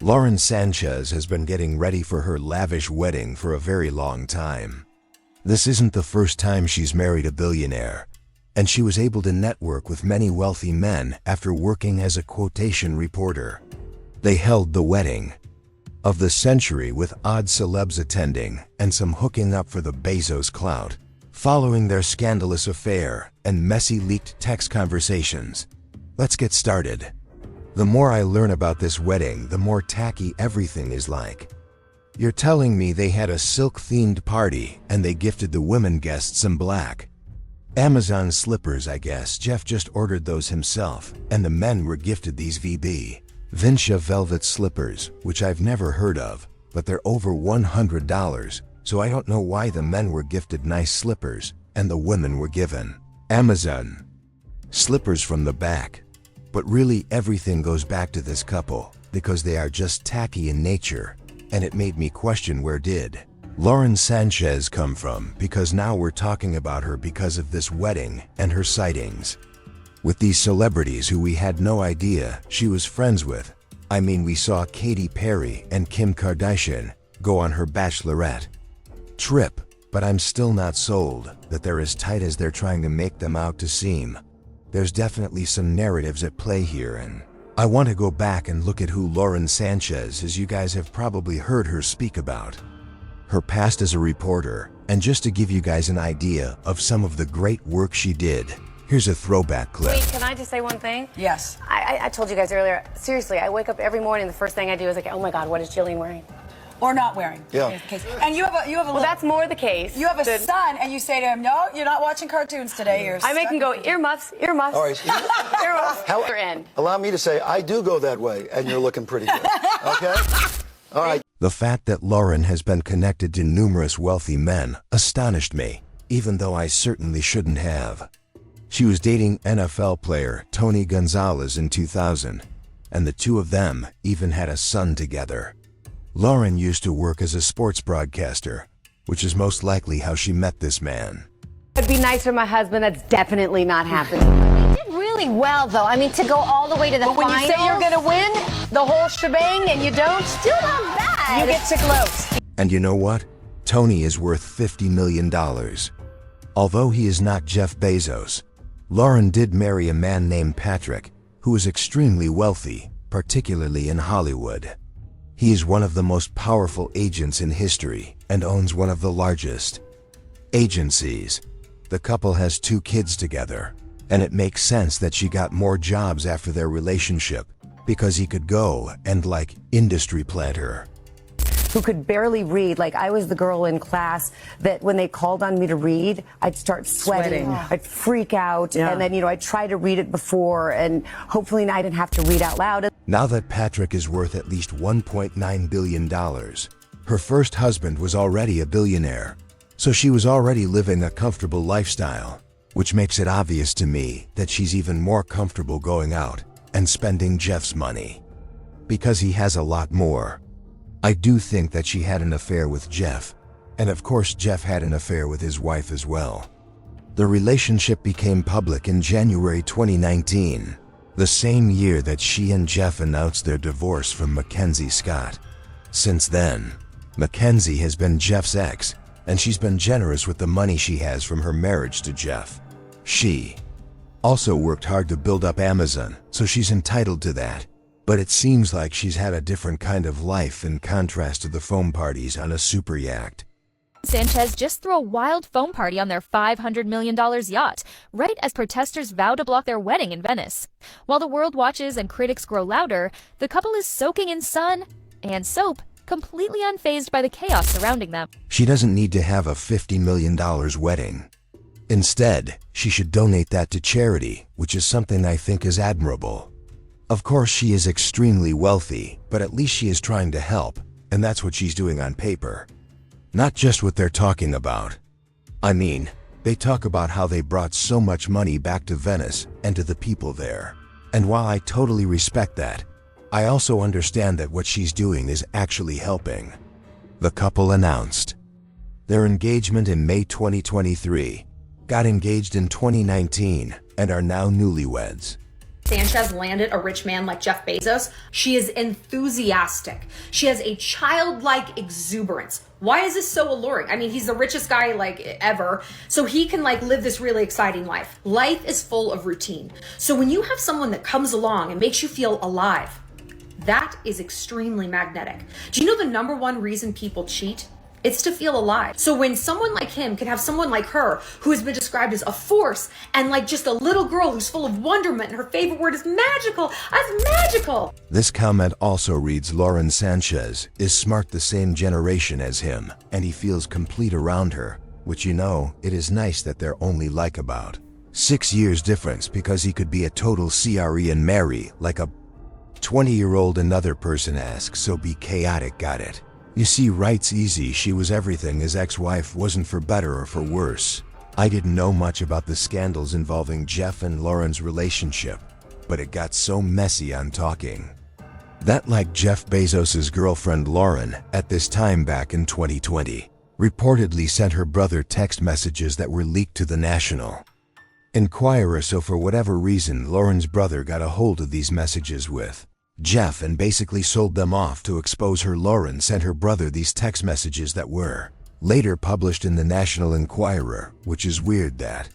Lauren Sanchez has been getting ready for her lavish wedding for a very long time. This isn't the first time she's married a billionaire, and she was able to network with many wealthy men after working as a quotation reporter. They held the wedding of the century with odd celebs attending and some hooking up for the Bezos clout, following their scandalous affair and messy leaked text conversations. Let's get started. The more I learn about this wedding, the more tacky everything is like. You're telling me they had a silk-themed party and they gifted the women guests some black Amazon slippers, I guess. Jeff just ordered those himself, and the men were gifted these VB Vincha velvet slippers, which I've never heard of, but they're over $100, so I don't know why the men were gifted nice slippers and the women were given Amazon slippers from the back. But really everything goes back to this couple, because they are just tacky in nature, and it made me question, where did Lauren Sanchez come from? Because now we're talking about her because of this wedding and her sightings with these celebrities who we had no idea she was friends with. I mean, we saw Katy Perry and Kim Kardashian go on her bachelorette trip, but I'm still not sold that they're as tight as they're trying to make them out to seem. There's definitely some narratives at play here, and I want to go back and look at who Lauren Sanchez is. You guys have probably heard her speak about her past as a reporter, and just to give you guys an idea of some of the great work she did, here's a throwback clip. Wait, can I just say one thing? Yes. I told you guys earlier, seriously, I wake up every morning, the first thing I do is like, oh my God, what is Jillian wearing? Or not wearing. Yeah. And you have a Well, that's more the case. You have a son, and you say to him, "No, you're not watching cartoons today." You're I make him go, earmuffs, earmuffs. All right. Earmuffs. How- Other end. Allow me to say, I do go that way, and you're looking pretty good. Okay? All right. The fact that Lauren has been connected to numerous wealthy men astonished me, even though I certainly shouldn't have. She was dating NFL player Tony Gonzalez in 2000, and the two of them even had a son together. Lauren used to work as a sports broadcaster, which is most likely how she met this man. It'd be nice for my husband. That's definitely not happening. You did really well, though. I mean, to go all the way to the But when finals. you say you're going to win the whole shebang and you don't, Still not bad. you get to gloat. And you know what? Tony is worth $50 million. Although he is not Jeff Bezos, Lauren did marry a man named Patrick, who is extremely wealthy, particularly in Hollywood. He is one of the most powerful agents in history and owns one of the largest agencies. The couple has 2 kids together, and it makes sense that she got more jobs after their relationship, because he could go and industry plant her. Who could barely read. Like, I was the girl in class that when they called on me to read, I'd start sweating. I'd freak out. Yeah. And then, I'd try to read it before, and hopefully I didn't have to read out loud. Now that Patrick is worth at least $1.9 billion, her first husband was already a billionaire, so she was already living a comfortable lifestyle, which makes it obvious to me that she's even more comfortable going out and spending Jeff's money, because he has a lot more. I do think that she had an affair with Jeff, and of course Jeff had an affair with his wife as well. The relationship became public in January 2019, the same year that she and Jeff announced their divorce from Mackenzie Scott. Since then, Mackenzie has been Jeff's ex, and she's been generous with the money she has from her marriage to Jeff. She also worked hard to build up Amazon, so she's entitled to that. But it seems like she's had a different kind of life in contrast to the foam parties on a super yacht. Sanchez just threw a wild foam party on their $500 million yacht, right as protesters vow to block their wedding in Venice. While the world watches and critics grow louder, the couple is soaking in sun and soap, completely unfazed by the chaos surrounding them. She doesn't need to have a $50 million wedding. Instead, she should donate that to charity, which is something I think is admirable. Of course, she is extremely wealthy, but at least she is trying to help, and that's what she's doing on paper. Not just what they're talking about. I mean, they talk about how they brought so much money back to Venice and to the people there. And while I totally respect that, I also understand that what she's doing is actually helping. The couple announced their engagement in May 2023, got engaged in 2019, and are now newlyweds. Sanchez landed a rich man like Jeff Bezos. She is enthusiastic. She has a childlike exuberance. Why is this so alluring? I mean, he's the richest guy like ever, so he can like live this really exciting life. Life is full of routine. So when you have someone that comes along and makes you feel alive, that is extremely magnetic. Do you know the number one reason people cheat? It's to feel alive. So when someone like him can have someone like her who has been described as a force and like just a little girl who's full of wonderment and her favorite word is magical, that's magical. This comment also reads, Lauren Sanchez is smart, the same generation as him, and he feels complete around her, which, you know, it is nice that they're only like about 6 years difference, because he could be a total CRE and marry like a 20-year-old. Another person asks, so be chaotic, got it? You see, right's easy. She was everything his ex-wife wasn't, for better or for worse. I didn't know much about the scandals involving Jeff and Lauren's relationship, but it got so messy on talking that, like Jeff Bezos' girlfriend Lauren, at this time back in 2020, reportedly sent her brother text messages that were leaked to the National Enquirer. So for whatever reason, Lauren's brother got a hold of these messages with Jeff and basically sold them off to expose her. Lauren sent her brother these text messages that were later published in the National Enquirer, which is weird that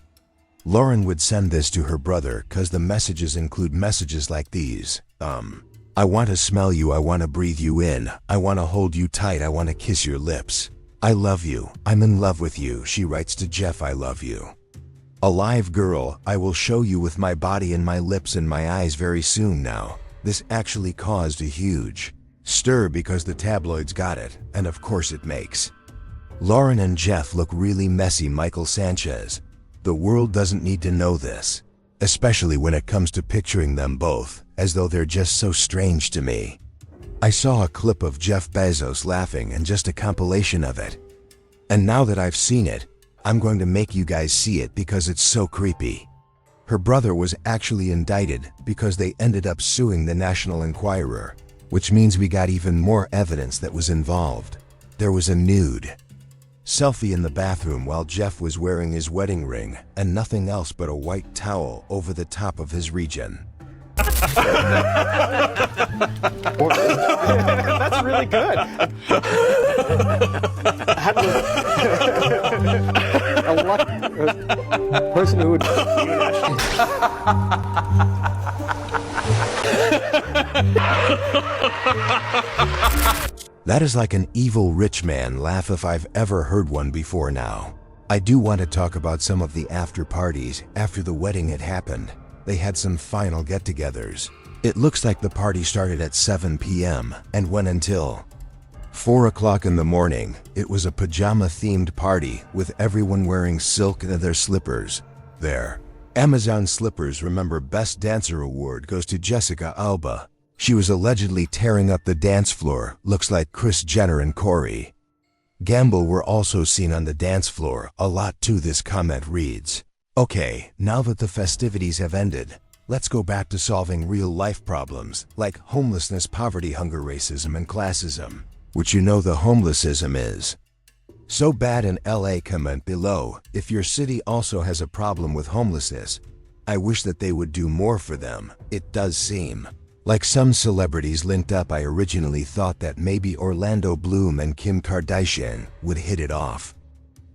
Lauren would send this to her brother, cause the messages include messages like these. I want to smell you, I want to breathe you in, I want to hold you tight, I want to kiss your lips. I love you, I'm in love with you. She writes to Jeff, I love you. Alive girl, I will show you with my body and my lips and my eyes very soon now. This actually caused a huge stir because the tabloids got it, and of course it makes Lauren and Jeff look really messy. Michael Sanchez, the world doesn't need to know this, especially when it comes to picturing them both, as though they're just so strange to me. I saw a clip of Jeff Bezos laughing and just a compilation of it. And now that I've seen it, I'm going to make you guys see it because it's so creepy. Her brother was actually indicted because they ended up suing the National Enquirer, which means we got even more evidence that was involved. There was a nude selfie in the bathroom while Jeff was wearing his wedding ring and nothing else but a white towel over the top of his region. That's really good. A person who would. That is like an evil rich man laugh if I've ever heard one before. Now, I do want to talk about some of the after parties after the wedding had happened. They had some final get-togethers. It looks like the party started at 7 p.m. and went until 4 o'clock in the morning. It was a pajama-themed party with everyone wearing silk and their slippers. Their Amazon slippers. Remember, Best Dancer Award goes to Jessica Alba. She was allegedly tearing up the dance floor. Looks like Kris Jenner and Corey Gamble were also seen on the dance floor a lot too. This comment reads, okay, now that the festivities have ended, let's go back to solving real-life problems like homelessness, poverty, hunger, racism, and classism, which you know the homelessism is so bad in LA. Comment below if your city also has a problem with homelessness. I wish that they would do more for them. It does seem like some celebrities linked up. I originally thought that maybe Orlando Bloom and Kim Kardashian would hit it off,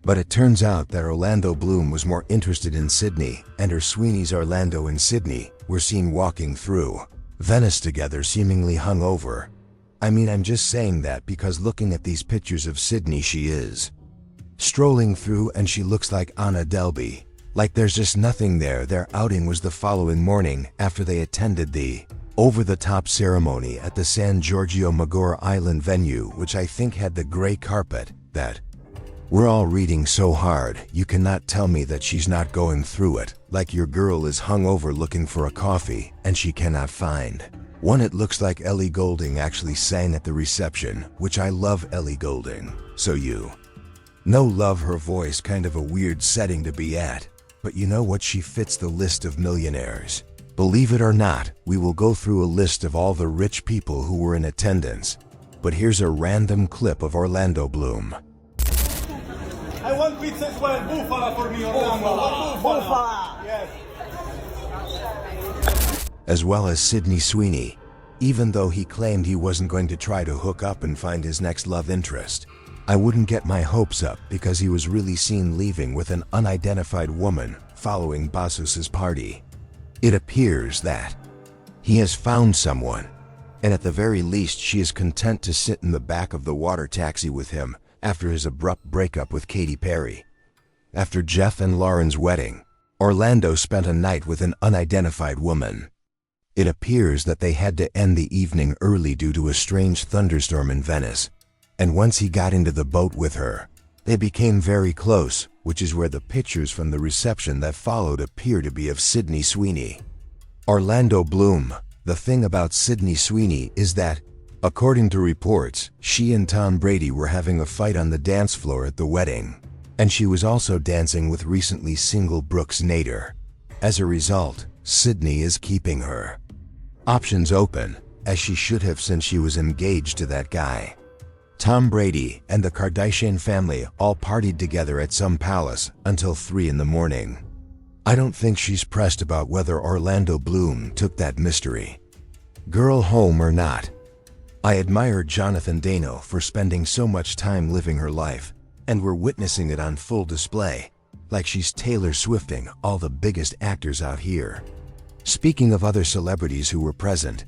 but it turns out that Orlando Bloom was more interested in Sydney, and her Sweeney's Orlando and Sydney were seen walking through Venice together, seemingly hungover. I mean, I'm just saying that because looking at these pictures of Sydney, she is strolling through and she looks like Anna Delvey. Like there's just nothing there. Their outing was the following morning after they attended the over-the-top ceremony at the San Giorgio Maggiore Island venue, which I think had the gray carpet that we're all reading so hard. You cannot tell me that she's not going through it. Like your girl is hungover looking for a coffee and she cannot find one. It looks like Ellie Goulding actually sang at the reception, which I love Ellie Goulding. So you know, love her voice. Kind of a weird setting to be at, but you know what? She fits the list of millionaires. Believe it or not, we will go through a list of all the rich people who were in attendance. But here's a random clip of Orlando Bloom. I want pizza as well. Bufala for me, Orlando. Bufala. Yes. as well as Sydney Sweeney, even though he claimed he wasn't going to try to hook up and find his next love interest. I wouldn't get my hopes up because he was really seen leaving with an unidentified woman following Bezos's party. It appears that he has found someone, and at the very least she is content to sit in the back of the water taxi with him after his abrupt breakup with Katy Perry. After Jeff and Lauren's wedding, Orlando spent a night with an unidentified woman. It appears that they had to end the evening early due to a strange thunderstorm in Venice, and once he got into the boat with her, they became very close, which is where the pictures from the reception that followed appear to be of Sydney Sweeney. Orlando Bloom. The thing about Sydney Sweeney is that, according to reports, she and Tom Brady were having a fight on the dance floor at the wedding, and she was also dancing with recently single Brooks Nader. As a result, Sydney is keeping her options open, as she should have since she was engaged to that guy. Tom Brady and the Kardashian family all partied together at some palace until 3 in the morning. I don't think she's pressed about whether Orlando Bloom took that mystery girl home or not. I admire Jonathan Dano for spending so much time living her life, and we're witnessing it on full display, like she's Taylor Swifting all the biggest actors out here. Speaking of other celebrities who were present,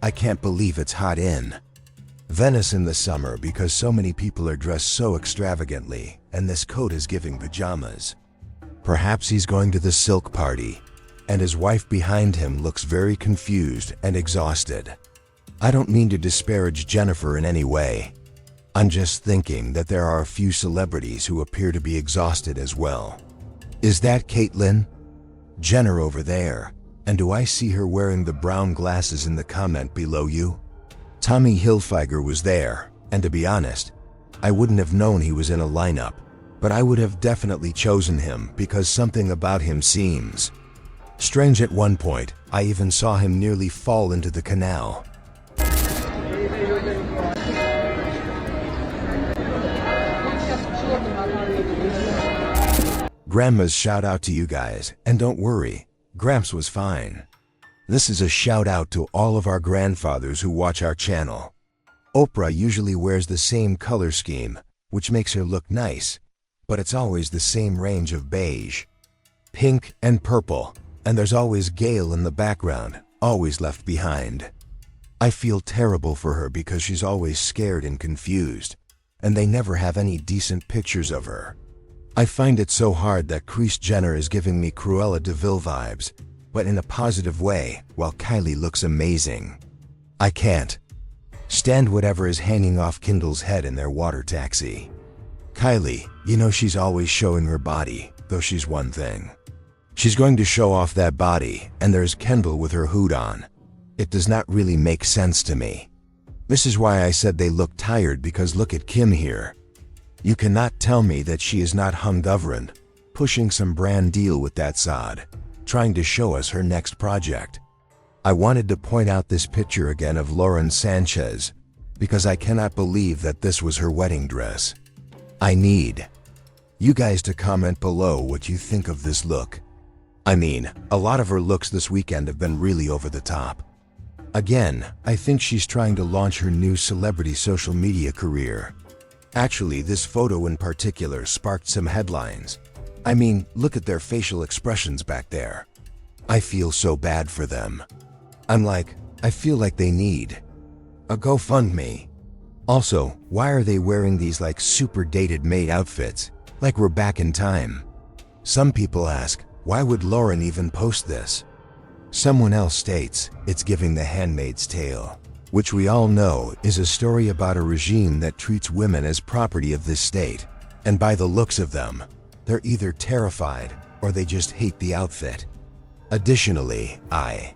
I can't believe it's hot in Venice in the summer because so many people are dressed so extravagantly, and this coat is giving pajamas. Perhaps he's going to the silk party, and his wife behind him looks very confused and exhausted. I don't mean to disparage Jennifer in any way. I'm just thinking that there are a few celebrities who appear to be exhausted as well. Is that Caitlyn Jenner over there? And do I see her wearing the brown glasses in the comment below you? Tommy Hilfiger was there, and to be honest, I wouldn't have known he was in a lineup, but I would have definitely chosen him because something about him seems strange. At one point, I even saw him nearly fall into the canal. Grandma's shout out to you guys, and don't worry, Gramps was fine. This is a shout out to all of our grandfathers who watch our channel. Oprah usually wears the same color scheme, which makes her look nice, but it's always the same range of beige, pink, and purple, and there's always Gail in the background, always left behind. I feel terrible for her because she's always scared and confused, and they never have any decent pictures of her. I find it so hard that Kris Jenner is giving me Cruella de Vil vibes, but in a positive way, while Kylie looks amazing. I can't stand whatever is hanging off Kendall's head in their water taxi. Kylie, you know she's always showing her body, though she's one thing. She's going to show off that body, and there's Kendall with her hood on. It does not really make sense to me. This is why I said they look tired, because look at Kim here. You cannot tell me that she is not hungover, pushing some brand deal with that sod, trying to show us her next project. I wanted to point out this picture again of Lauren Sanchez, because I cannot believe that this was her wedding dress. I need you guys to comment below what you think of this look. I mean, a lot of her looks this weekend have been really over the top. Again, I think she's trying to launch her new celebrity social media career. Actually, this photo in particular sparked some headlines. I mean, look at their facial expressions back there. I feel so bad for them. I feel like they need a GoFundMe. Also, why are they wearing these like super dated maid outfits, like we're back in time? Some people ask, why would Lauren even post this? Someone else states, it's giving The Handmaid's Tale, which we all know is a story about a regime that treats women as property of this state, and by the looks of them, they're either terrified or they just hate the outfit. Additionally, I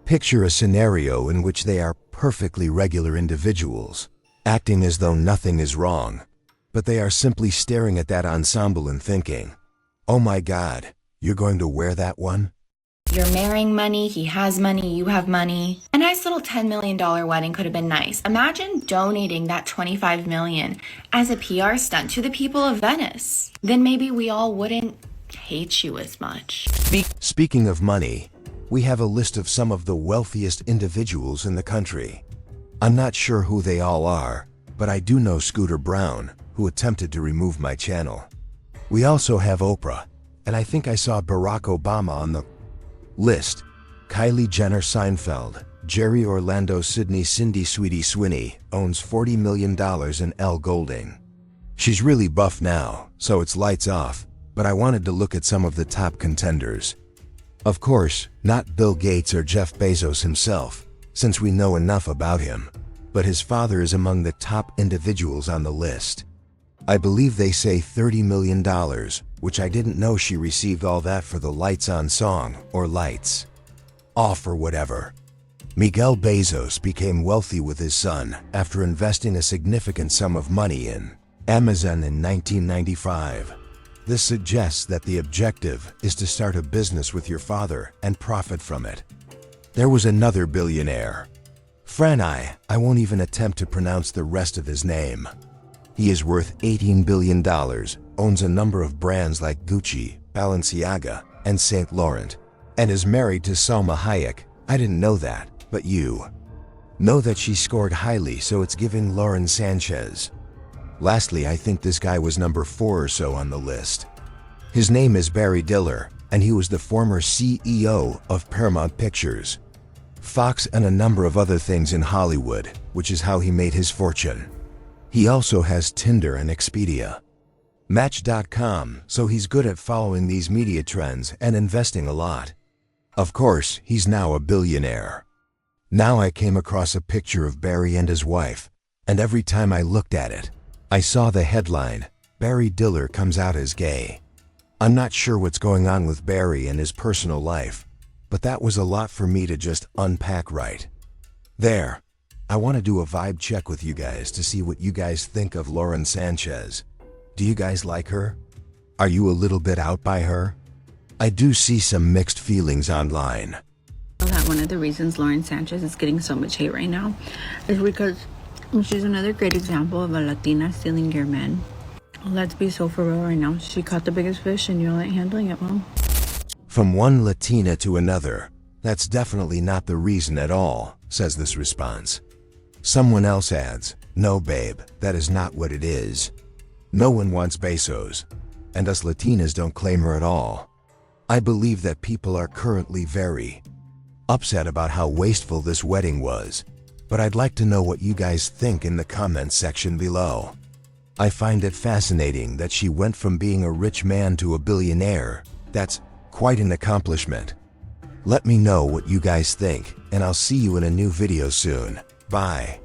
picture a scenario in which they are perfectly regular individuals, acting as though nothing is wrong, but they are simply staring at that ensemble and thinking, oh my God, you're going to wear that one? You're marrying money, he has money, you have money. A nice little $10 million wedding could have been nice. Imagine donating that $25 million as a PR stunt to the people of Venice. Then maybe we all wouldn't hate you as much. Speaking of money, we have a list of some of the wealthiest individuals in the country. I'm not sure who they all are, but I do know Scooter Brown, who attempted to remove my channel. We also have Oprah, and I think I saw Barack Obama on the list. Kylie Jenner Seinfeld, Jerry Orlando Sydney Sweeney owns $40 million in Elle Goulding. She's really buff now, so it's lights off, but I wanted to look at some of the top contenders. Of course, not Bill Gates or Jeff Bezos himself, since we know enough about him, but his father is among the top individuals on the list. I believe they say $30 million, which I didn't know she received all that for the Lights On song, or Lights Off or whatever. Miguel Bezos became wealthy with his son after investing a significant sum of money in Amazon in 1995. This suggests that the objective is to start a business with your father and profit from it. There was another billionaire. I won't even attempt to pronounce the rest of his name. He is worth $18 billion, owns a number of brands like Gucci, Balenciaga, and St. Laurent, and is married to Salma Hayek. I didn't know that, but you know that she scored highly, so it's giving Lauren Sanchez. Lastly, I think this guy was number 4 or so on the list. His name is Barry Diller, and he was the former CEO of Paramount Pictures, Fox, and a number of other things in Hollywood, which is how he made his fortune. He also has Tinder and Expedia, Match.com, so he's good at following these media trends and investing a lot. Of course, he's now a billionaire. Now I came across a picture of Barry and his wife, and every time I looked at it, I saw the headline, Barry Diller comes out as gay. I'm not sure what's going on with Barry and his personal life, but that was a lot for me to just unpack right there. I want to do a vibe check with you guys to see what you guys think of Lauren Sanchez. Do you guys like her? Are you a little bit out by her? I do see some mixed feelings online. That one of the reasons Lauren Sanchez is getting so much hate right now is because she's another great example of a Latina stealing your men. Let's be so for real right now. She caught the biggest fish and you're like handling it well. From one Latina to another, that's definitely not the reason at all, says this response. Someone else adds, no babe, that is not what it is. No one wants Bezos, and us Latinas don't claim her at all. I believe that people are currently very upset about how wasteful this wedding was, but I'd like to know what you guys think in the comments section below. I find it fascinating that she went from being a rich man to a billionaire. That's quite an accomplishment. Let me know what you guys think, and I'll see you in a new video soon. Bye.